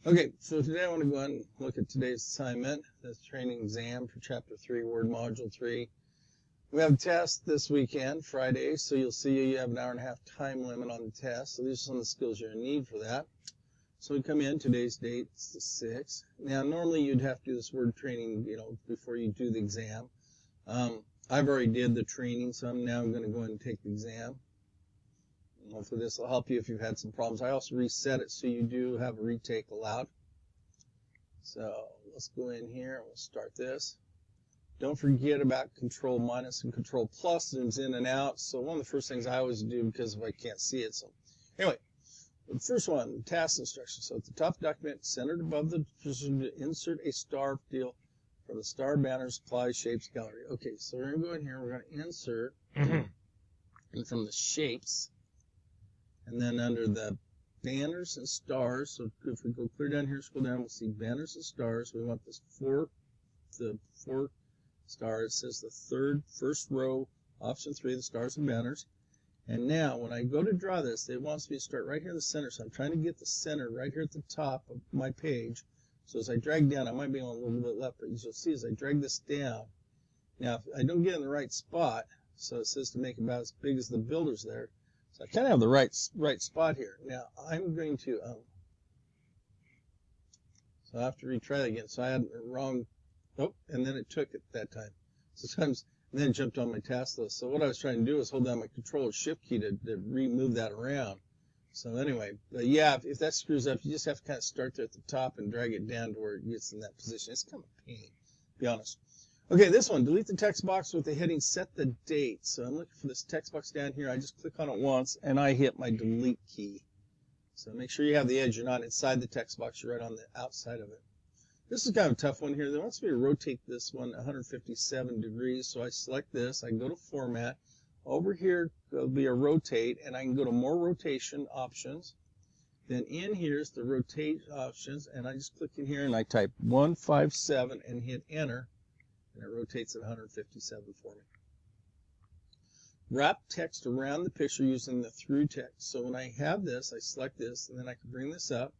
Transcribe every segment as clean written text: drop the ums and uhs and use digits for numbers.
Okay, so today I want to go ahead and look at today's assignment, the training exam for Chapter 3, Word Module 3. We have a test this weekend, Friday, so you'll see you have an hour and a half time limit on the test. So these are some of the skills you're going to need for that. So we come in, today's date is the 6th. Now, normally you'd have to do this word training, before you do the exam. I've already did the training, so I'm going to go ahead and take the exam. Hopefully this will help you if you've had some problems. I also reset it so you do have a retake allowed. So let's go in here and we'll start this. Don't forget about Control minus and Control plus zooms in and out. So one of the first things I always do because if I can't see it. So anyway, the first one, task instructions. So at the top of the document, centered above the position to insert a star deal from the star banners, apply shapes gallery. Okay, so we're going to go in here. We're going to insert and from the shapes. And then under the banners and stars, so if we go clear down here, scroll down, we'll see banners and stars. We want this the four stars. It says the first row, option 3, the stars and banners. And now when I go to draw this, it wants me to start right here in the center. So I'm trying to get the center right here at the top of my page. So as I drag down, I might be on a little bit left, but you'll see as I drag this down. Now, if I don't get in the right spot, so it says to make about as big as the builders there. So I kind of have the right spot here. Now I'm going to, so I have to retry that again. So I had a wrong, and then it took it that time. Sometimes, and then it jumped on my task list. So what I was trying to do is hold down my Control or Shift key to remove that around. So anyway, but yeah, if that screws up, you just have to kind of start there at the top and drag it down to where it gets in that position. It's kind of a pain, to be honest. Okay, this one, delete the text box with the heading set the date. So I'm looking for this text box down here. I just click on it once and I hit my delete key. So make sure you have the edge. You're not inside the text box. You're right on the outside of it. This is kind of a tough one here. They wants me to rotate this one 157 degrees. So I select this. I can go to Format. Over here there'll be a rotate and I can go to More Rotation Options. Then in here's the Rotate Options and I just click in here and I type 157 and hit Enter. And it rotates at 157 for me. Wrap text around the picture using the through text. So when I have this, I select this, and then I can bring this up,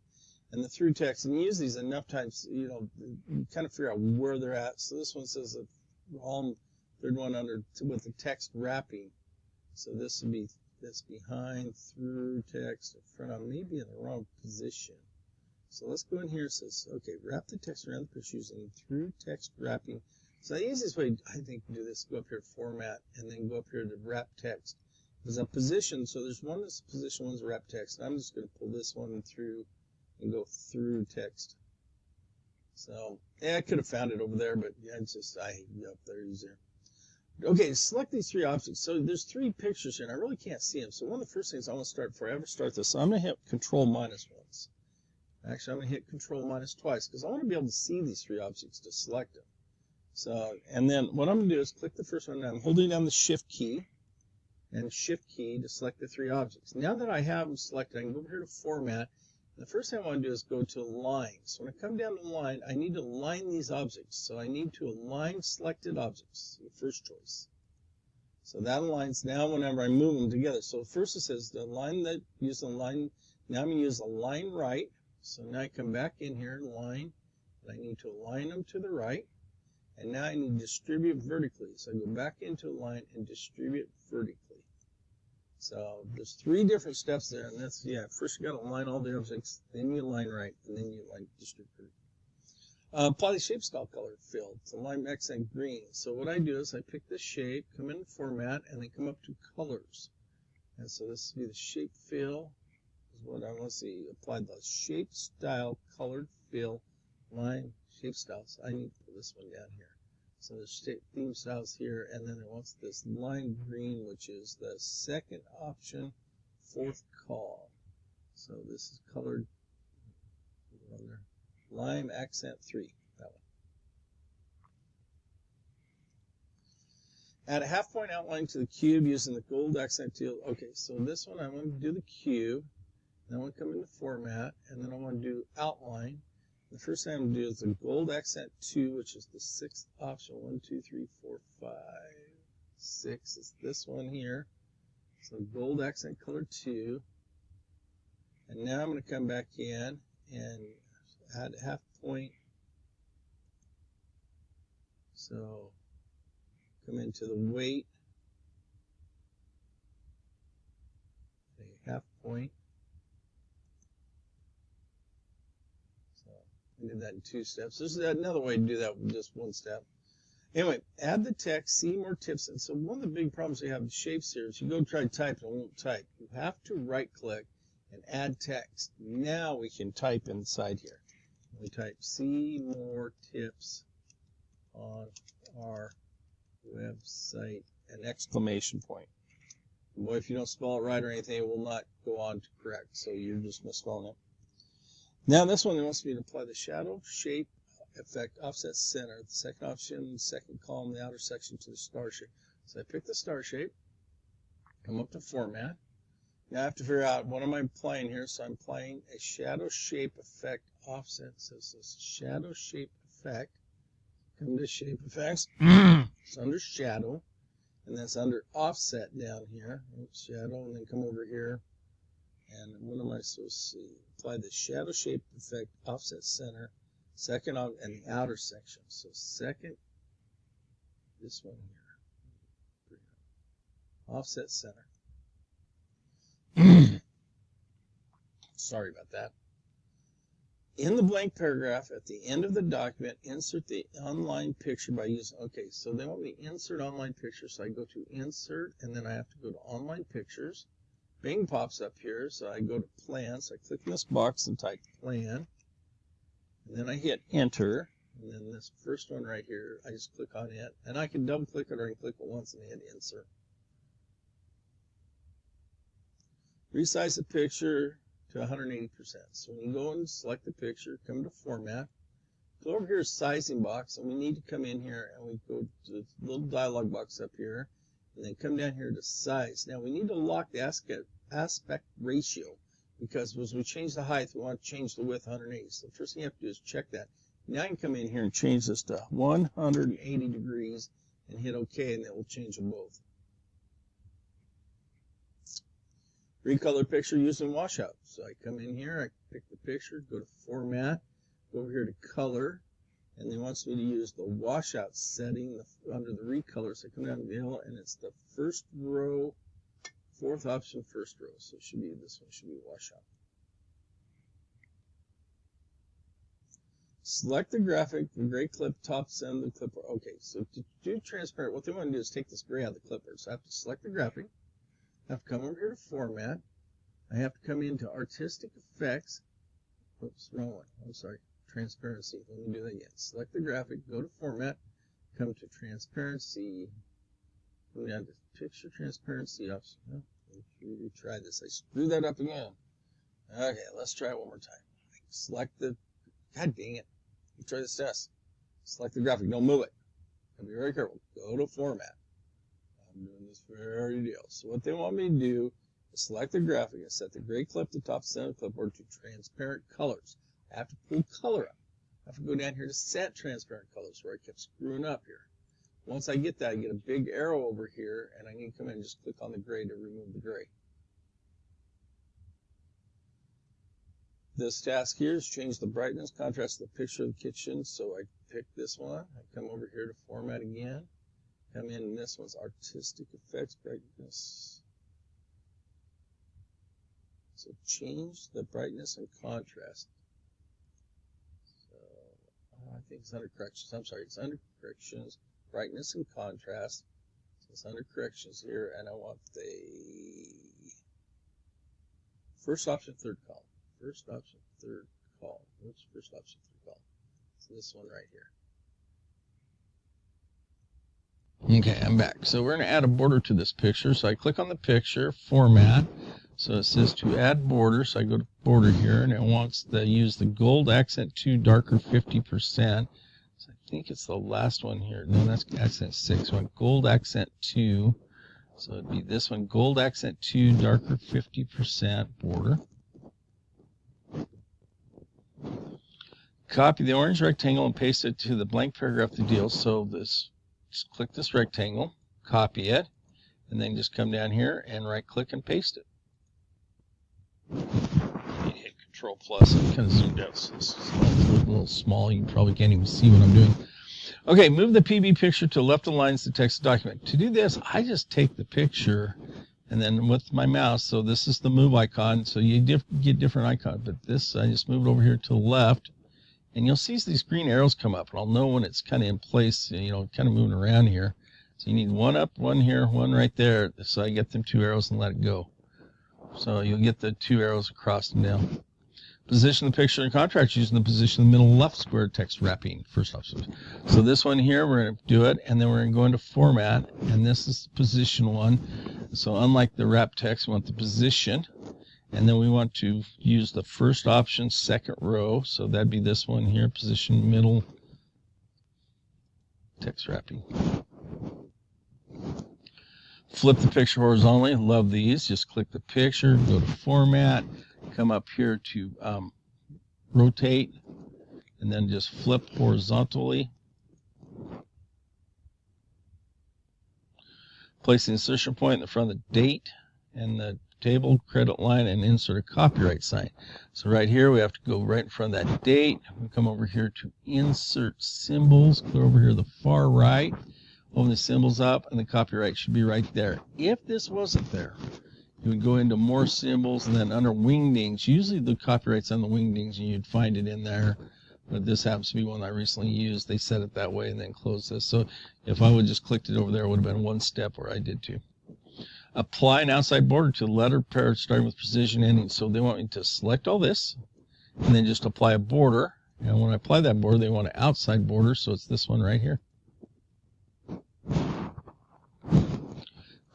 and the through text, and use these enough times, you kind of figure out where they're at. So this one says third one under with the text wrapping. So this would be this behind, through text, in front of, maybe in the wrong position. So let's go in here. It says, okay, wrap the text around the picture using through text wrapping. So the easiest way, I think, to do this, go up here to Format, and then go up here to Wrap Text. There's a position, so there's one that's position, one's Wrap Text. And I'm just going to pull this one through and go through text. So, yeah, I could have found it over there, but yeah, I hate it up there easier. Okay, select these three objects. So there's three pictures here, and I really can't see them. So one of the first things I want to start before I ever start this, so I'm going to hit Control minus once. Actually, I'm going to hit Control minus twice, because I want to be able to see these three objects to select them. So, and then what I'm going to do is click the first one, and I'm holding down the Shift key, and Shift key to select the three objects. Now that I have them selected, I can go over here to Format. The first thing I want to do is go to Align. So when I come down to Align, I need to align these objects. So I need to align selected objects, the first choice. So that aligns now whenever I move them together. So first it says to align that, use align. Now I'm going to use Align Right. So now I come back in here, Align, and I need to align them to the right. And now I need to distribute vertically. So I go back into Align and distribute vertically. So there's three different steps there. And that's, first you got to align all the objects, then you align right, and then you align distribute vertically. Apply the shape style color field. It's align accent green. So what I do is I pick this shape, come into Format, and then come up to Colors. And so this will be the shape fill. Is what I want to see. Apply the shape style colored fill line shape styles. I need to put this one down here. So the theme styles here, and then it wants this lime green, which is the second option, fourth call. So this is colored lime accent 3. That one. Add a half point outline to the cube using the gold accent tool. Okay, so this one I want to do the cube. Then I want to come into Format, and then I want to do outline. The first thing I'm going to do is the gold accent 2, which is the sixth option. 1, 2, 3, 4, 5, 6 is this one here. So gold accent color 2. And now I'm going to come back in and add a half point. So come into the weight, a half point. So I did that in 2 steps. This is another way to do that with just 1 step. Anyway, add the text, see more tips. And so one of the big problems we have with shapes here is you go try to type and it won't type. You have to right click and add text. Now we can type inside here. We type see more tips on our website, an exclamation point. Boy, if you don't spell it right or anything, it will not go on to correct. So you're just misspelling it. Now this one wants me to apply the shadow, shape, effect, offset, center. The second option, second column, the outer section to the star shape. So I pick the star shape, come up to format. Now I have to figure out what am I applying here. So I'm applying a shadow shape effect offset. So it says shadow shape effect. Come to shape effects. It's under shadow. And that's under offset down here. Shadow, and then come over here. And what am I supposed to see? Apply the shadow shape effect offset center. Second on and the outer section. So second, this one here. Offset center. Sorry about that. In the blank paragraph, at the end of the document, insert the online picture by using, okay, so they want me to insert online picture, so I go to insert, and then I have to go to online pictures. Bing pops up here, so I go to plan, so I click in this box and type plan. And then I hit enter, and then this first one right here, I just click on it, and I can double click it or I can click it once and hit insert. Resize the picture to 180%. So when you go and select the picture, come to format, go over here to sizing box, and we need to come in here and we go to the little dialog box up here, and then come down here to size. Now we need to lock the aspect ratio, because as we change the height, we want to change the width 180. So the first thing you have to do is check that. Now you can come in here and change this to 180 degrees and hit OK, and it will change them both. Recolor picture using washout. So I come in here, I pick the picture, go to format, go over here to color, and it wants me to use the washout setting under the recolor. So I come down to the middle, and it's the first row, fourth option, first row. So it should be this one, should be washout. Select the graphic, the gray clip, top center of the clipboard. Okay, so to do transparent, what they want to do is take this gray out of the clipboard. So I have to select the graphic. I have to come over here to format. I have to come into artistic effects. Oops, wrong one. I'm sorry. Transparency. Let me do that again. Select the graphic, go to format, come to transparency. Go down to picture transparency option. Oh, retry this. I screwed that up again. Okay, let's try it one more time. Select the, God dang it. Let's try this test. Select the graphic. Don't move it. Be very careful. Go to format. I'm doing this very deal. So what they want me to do is select the graphic and set the gray clip to top center of the clipboard to transparent colors. I have to pull color up. I have to go down here to set transparent colors, where I kept screwing up here. Once I get that, I get a big arrow over here, and I need to come in and just click on the gray to remove the gray. This task here is change the brightness, contrast of the picture of the kitchen. So I pick this one. I come over here to format again. Come in, and this one's artistic effects, brightness. So change the brightness and contrast. So I think it's under corrections. I'm sorry, it's under corrections, brightness and contrast. So it's under corrections here, and I want the first option, third column. First option, third column. What's first option, third column? So this one right here. Okay, I'm back. So we're going to add a border to this picture. So I click on the picture, format. So it says to add border. So I go to border here, and it wants to use the gold accent 2, darker 50%. So I think it's the last one here. No, that's accent 6. So gold accent 2. So it'd be this one, gold accent 2, darker 50% border. Copy the orange rectangle and paste it to the blank paragraph of the deal. So this. Just click this rectangle, copy it, and then just come down here and right click and paste it. Hit Control+, I'm kind of zoomed out, so this is real small. You probably can't even see what I'm doing. Okay, move the PB picture to left aligns the text document. To do this, I just take the picture and then with my mouse, so this is the move icon, so you get different icons, but this, I just move it over here to the left, and you'll see these green arrows come up, and I'll know when it's kind of in place, you know, kind of moving around here. So you need one up, one here, one right there, so I get them 2 arrows and let it go. So you'll get the 2 arrows across and down. Position the picture in contrast using the position in the middle left square text wrapping, first option. So this one here, we're going to do it, and then we're going to go into format, and this is the position one. So unlike the wrap text, we want the position, and then we want to use the first option, second row. So that'd be this one here, position middle text wrapping. Flip the picture horizontally. Love these. Just click the picture, go to format, come up here to rotate, and then just flip horizontally. Place the insertion point in the front of the date and the table, credit line, and insert a copyright sign. So right here we have to go right in front of that date. We come over here to insert symbols, clear over here to the far right, open the symbols up, and the copyright should be right there. If this wasn't there, you would go into more symbols, and then under wingdings, usually the copyright's on the wingdings, and you'd find it in there. But this happens to be one I recently used. They set it that way and then close this. So if I would just clicked it over there, it would have been one step where I did two. Apply an outside border to the letter pair starting with precision ending. So they want me to select all this and then just apply a border. And when I apply that border, they want an outside border. So it's this one right here.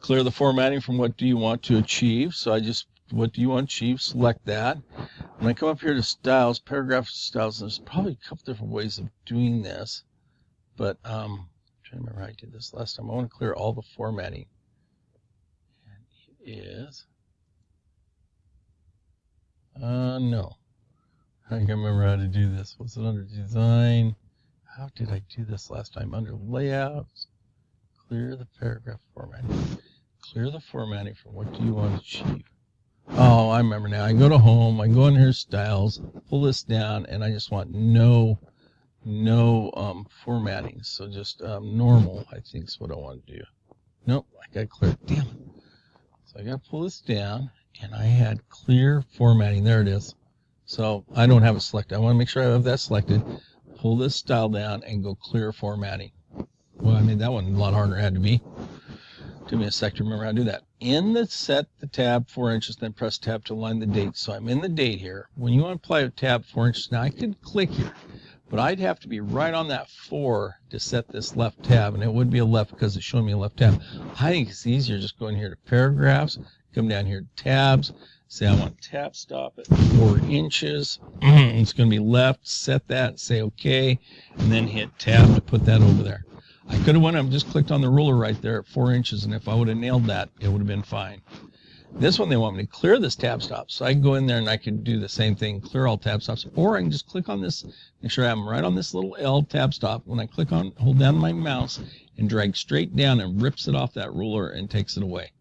Clear the formatting from what do you want to achieve. So I just, what do you want to achieve? Select that. When I come up here to styles, paragraph styles, there's probably a couple different ways of doing this. But I'm trying to remember how I did this last time. I want to clear all the formatting. And it is, no. I can't remember how to do this. Was it under design? How did I do this last time? Under layouts, clear the paragraph formatting. Clear the formatting from what do you want to achieve. Oh, I remember now. I go to home, I go in here, styles, pull this down, and I just want no formatting. So just normal, I think is what I want to do. Nope, I got to clear it. Damn it. So I got to pull this down, and I had clear formatting. There it is. So I don't have it selected. I want to make sure I have that selected. Pull this style down and go clear formatting. Well, I made that one a lot harder than it had to be. Took me a sec to remember how to do that. In the set the tab 4 inches, then press tab to align the date. So I'm in the date here. When you want to apply a tab 4 inches, now I could click here, but I'd have to be right on that 4 to set this left tab, and it would be a left because it's showing me a left tab. I think it's easier just going here to paragraphs, come down here to tabs, say I want tab stop at 4 inches. It's going to be left, set that, say OK, and then hit tab to put that over there. I could have went up and just clicked on the ruler right there at 4 inches, and if I would have nailed that, it would have been fine. This one, they want me to clear this tab stop, so I can go in there and I can do the same thing, clear all tab stops, or I can just click on this, make sure I have them right on this little L tab stop. When I click on, hold down my mouse and drag straight down, and rips it off that ruler and takes it away.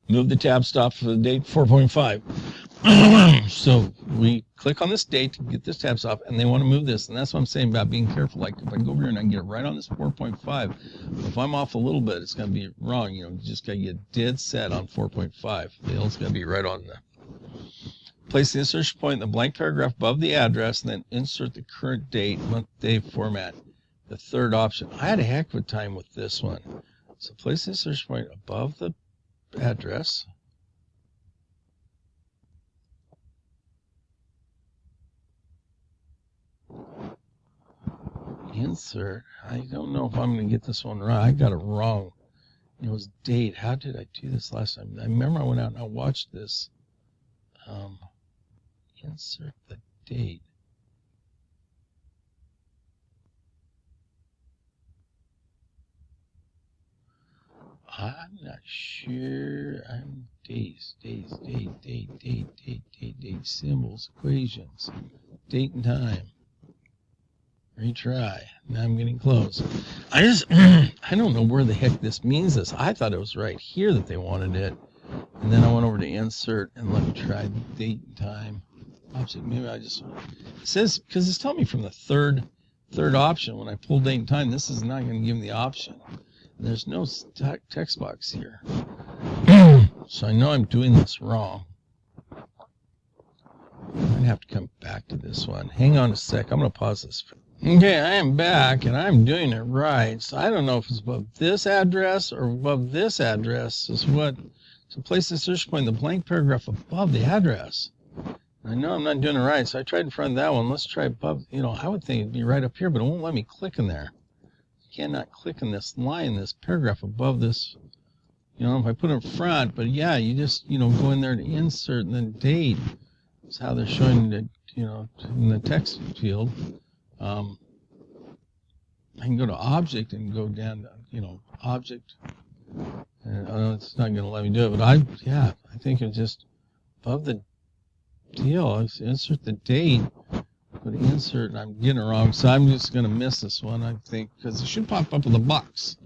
Move the tab stop for the date 4.5. So we click on this date to get this tab stop, and they want to move this, and that's what I'm saying about being careful. Like if I go over here and I can get it right on this 4.5, if I'm off a little bit, it's going to be wrong. You know, you just got to get dead set on 4.5. The L's got to be right on there. Place the insertion point in the blank paragraph above the address, and then insert the current date, month, day format. The third option. I had a heck of a time with this one. So place the insertion point above the address. Insert. I don't know if I'm going to get this one right. I got it wrong. It was date. How did I do this last time? I remember I went out and I watched this. Insert the date. I'm not sure. I'm dates, date, symbols, equations, date and time. Retry. Now I'm getting close. I don't know where the heck this means this. I thought it was right here that they wanted it. And then I went over to insert and let me try date and time. object. Maybe I just, it says, because it's telling me from the third option, when I pull date and time, this is not going to give me the option. And there's no text box here. So I know I'm doing this wrong. I'm going to have to come back to this one. Hang on a sec. I'm going to pause this. Okay, I am back, and I'm doing it right. So I don't know if it's above this address or above this address. Is what, so place the insertion point in the blank paragraph above the address. I know I'm not doing it right, so I tried in front of that one. Let's try above. You know, I would think it'd be right up here, but it won't let me click in there. I cannot click in this line, this paragraph above this. You know, if I put it in front, but yeah, you just, you know, go in there to insert and then date. That's how they're showing it, you know, in the text field. I can go to object and go down to, you know, object. And it's not going to let me do it, but I think it's just above the deal. Insert the date. Go to insert, and I'm getting it wrong, so I'm just going to miss this one, I think, because it should pop up with a box.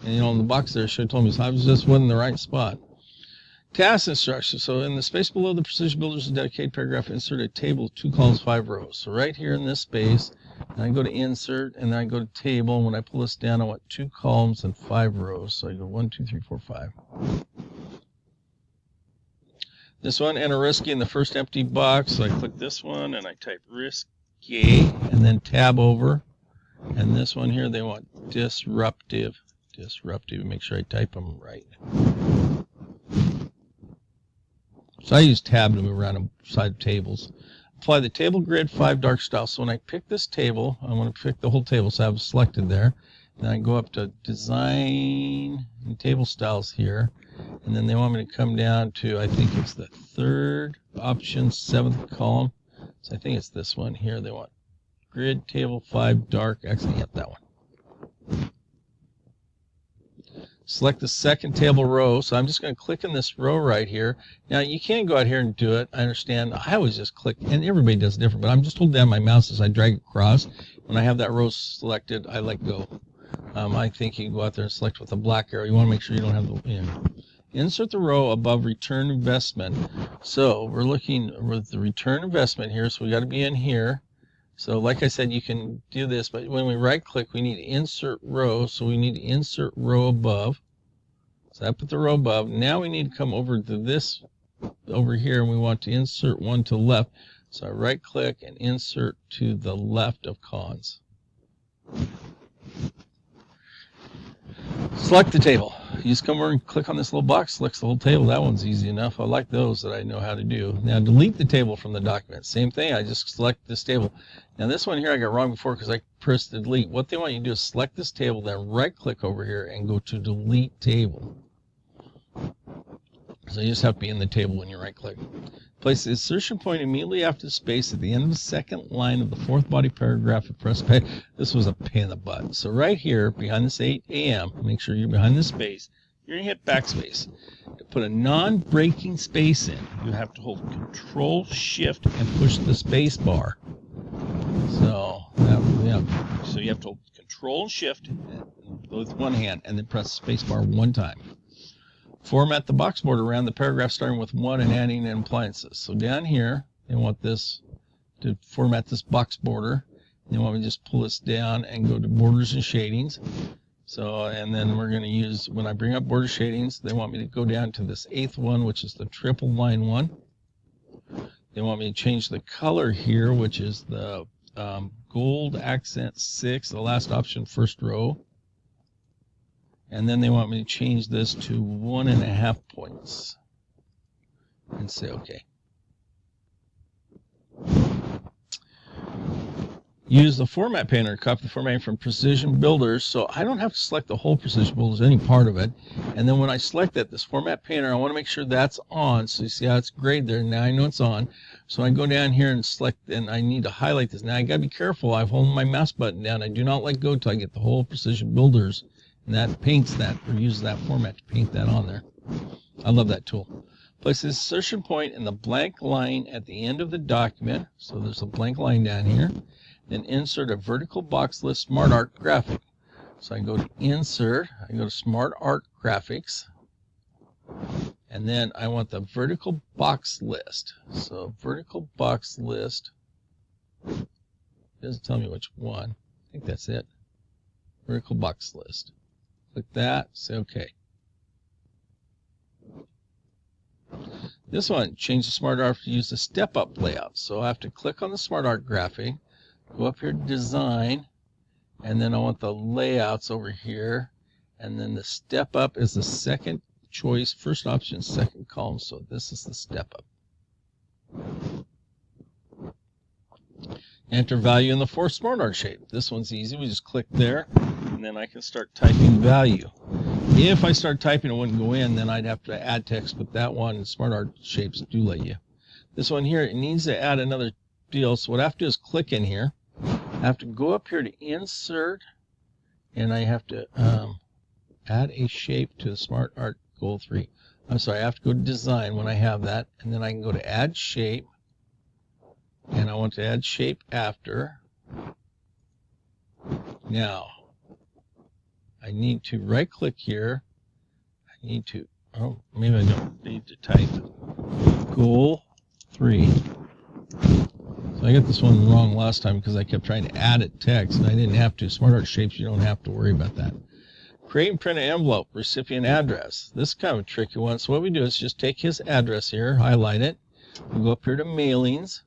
And, you know, in the box there, it should have told me, so I just wasn't in the right spot. Task instruction. So in the space below the Precision Builders dedicated paragraph, insert a table of 2 columns, 5 rows. So right here in this space, and I go to insert, and then I go to table, and when I pull this down, I want 2 columns and 5 rows. So I go 1, 2, 3, 4, 5. This one, enter risky in the first empty box. So I click this one, and I type risky, and then tab over. And this one here, they want disruptive. Make sure I type them right. So I use tab to move around side tables. Apply the table grid 5 dark style. So when I pick this table, I want to pick the whole table, so I have it selected there. Then I go up to design and table styles here. And then they want me to come down to, I think it's the 3rd option, 7th column. So I think it's this one here. They want grid table 5 dark. Actually, yep, that one. Select the second table row. So I'm just going to click in this row right here. Now, you can go out here and do it. I understand. I always just click, and everybody does different, but I'm just holding down my mouse as I drag across. When I have that row selected, I let go. I think you can go out there and select with a black arrow. You want to make sure you don't have the, you know. Insert the row above return investment. So we're looking with the return investment here, so we got to be in here. So like I said, you can do this, but when we right click, we need to insert row. So we need to insert row above. So I put the row above. Now we need to come over to this over here, and we want to insert one to the left. So I right click and insert to the left of cons. Select the table. You just come over and click on this little box, selects the whole table. That one's easy enough. I like those that I know how to do. Now delete the table from the document. Same thing, I just select this table. Now this one here I got wrong before because I pressed delete. What they want you to do is select this table, then right click over here and go to delete table. So you just have to be in the table when you right click. Place the insertion point immediately after the space at the end of the second line of the 4th body paragraph and press pay. This was a pain in the butt. So right here, behind this 8 a.m., make sure you're behind this space. You're going to hit backspace. To put a non-breaking space in, you have to hold Control Shift and push the space bar. So, so you have to hold Control and Shift with one hand and then press space bar one time. Format the box border around the paragraph starting with 1 and adding in appliances. So down here, they want this to format this box border. They want me to just pull this down and go to borders and shadings. So, and then we're going to use, when I bring up border shadings, they want me to go down to this 8th one, which is the triple line one. They want me to change the color here, which is the gold accent 6, the last option, first row. And then they want me to change this to 1.5 points and say OK. Use the format painter to copy the formatting from Precision Builders. So I don't have to select the whole Precision Builders, any part of it. And then when I select that, this format painter, I want to make sure that's on. So you see how it's grayed there. Now I know it's on. So I go down here and select, and I need to highlight this. Now I got to be careful. I've held my mouse button down. I do not let go until I get the whole Precision Builders. And that paints that, or uses that format to paint that on there. I love that tool. Place the insertion point in the blank line at the end of the document. So there's a blank line down here. Then insert a vertical box list Smartart graphic. So I go to Insert, I go to Smartart Graphics, And then I want the vertical box list. So vertical box list, it doesn't tell me which one. I think that's it. Vertical box list. Click that, say OK. This one, change the Smartart to use the step-up layout. So I have to click on the Smartart graphic, go up here to Design, and then I want the layouts over here. And then the step-up is the second choice, first option, second column. So this is the step-up. Enter value in the fourth Smartart shape. This one's easy. We just click there, and then I can start typing value. If I start typing, it wouldn't go in, then I'd have to add text, but that one, Smartart shapes do let you. This one here, it needs to add another deal, so what I have to do is click in here. I have to go up here to Insert, and I have to add a shape to the Smartart Goal 3. I'm sorry, I have to go to Design when I have that, and then I can go to Add Shape, and I want to add shape after. Now, I need to right click here. I need to, oh, maybe I don't need to type Goal 3. So I got this one wrong last time because I kept trying to add it text and I didn't have to. Smartart shapes, you don't have to worry about that. Create and print an envelope, recipient address. This is kind of a tricky one. So what we do is just take his address here, highlight it. We'll go up here to Mailings.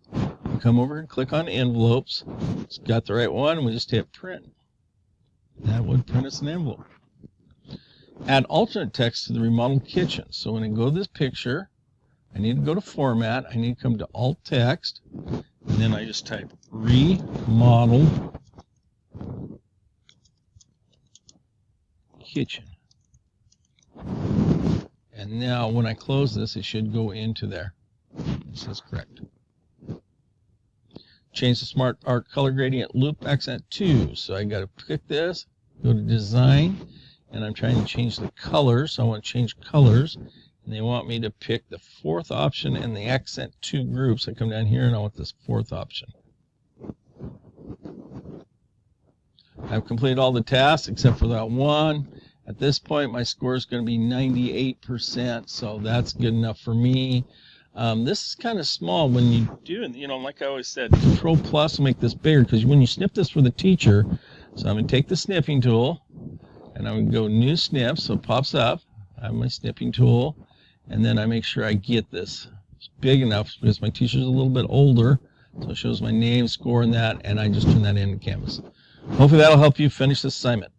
We'll come over and click on Envelopes. It's got the right one. We just hit Print. That would print us an envelope. Add alternate text to the remodeled kitchen. So when I go to this picture, I need to go to Format. I need to come to Alt Text. And then I just type Remodeled Kitchen. And now when I close this, it should go into there. This is correct. Change the Smartart color gradient loop accent 2. So I got to click this, go to Design, and I'm trying to change the colors. So I want to change colors, and they want me to pick the fourth option and the accent 2 groups. I come down here and I want this fourth option. I've completed all the tasks except for that one. At this point, my score is going to be 98%, so that's good enough for me. This is kind of small when you do it, you know, like I always said, Control Plus will make this bigger because when you snip this for the teacher, so I'm going to take the snipping tool and I'm going to go New Snip, so it pops up. I have my snipping tool, and then I make sure I get this. It's big enough because my teacher's a little bit older, so it shows my name, score, and that, and I just turn that into Canvas. Hopefully that'll help you finish this assignment.